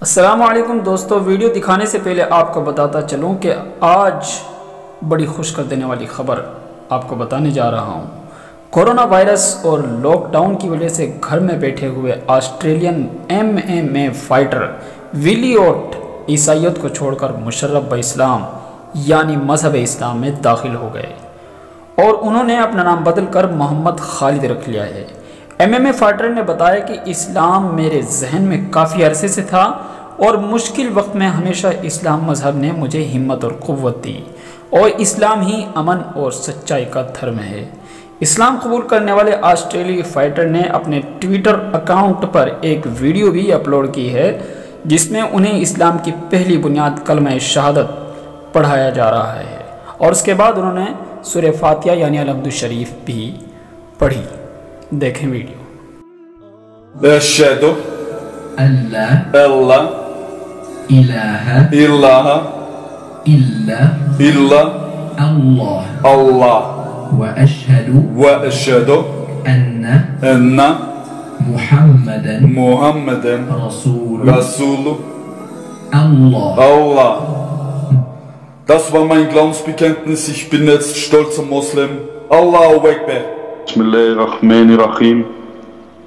السلام علیکم دوستو، ویڈیو دکھانے سے پہلے آپ کو بتاتا چلوں کہ آج بڑی خوش کر دینے والی خبر آپ کو بتانے جا رہا ہوں۔ کورونا وائرس اور لاک ڈاؤن کی وجہ سے گھر میں بیٹھے ہوئے آسٹریلین MMA فائٹر ولی اوٹ عیسائیت کو چھوڑ کر مشرف اسلام یعنی مذہب اسلام میں داخل ہو گئے اور انہوں نے اپنا نام بدل کر محمد خالد رکھ لیا ہے۔ MMA فائٹر نے بتایا کہ اسلام میرے ذہن میں کافی عرصے سے تھا اور مشکل وقت میں ہمیشہ اسلام مذہب نے مجھے ہمت اور قوت دی اور اسلام ہی امن اور سچائی کا دھرم ہے۔ اسلام قبول کرنے والے آسٹریلی فائٹر نے اپنے ٹویٹر اکاؤنٹ پر ایک ویڈیو بھی اپلوڈ کی ہے جس میں انہیں اسلام کی پہلی بنیاد کلمہ شہادت پڑھایا جا رہا ہے اور اس کے بعد انہوں نے سورہ فاتحہ یعنی الحمد الشریف بھی پڑھی۔ دیکھیں ویڈیو۔ اشہدو اللہ الہ الہ الا الا اللہ اللہ واشہد ان ان محمدا محمدا رسول Rasul اللہ۔ Allah. Das war mein Glaubensbekenntnis. Ich bin jetzt stolzer Moslem. Allahu Akbar. Bismillahirrahmanirrahim.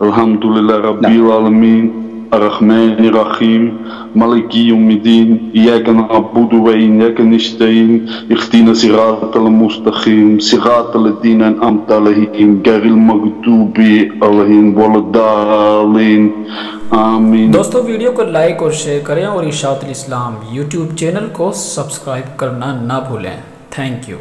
Elhamdülillah Rabbil Alamin. Ar-Rahmanir-Rahim. Maliki Yawmiddin. Iyyaka na'budu wa iyyaka nasta'in. Ihdina siratal mustaqim. Siratal ladzina an'amta 'alaihim ghayril maghdubi 'alaihim waladdallin. آمین۔ دوستو video کو like اور share کریں اور اشاعت الاسلام YouTube channel کو subscribe کرنا نہ بھولیں۔ Thank you.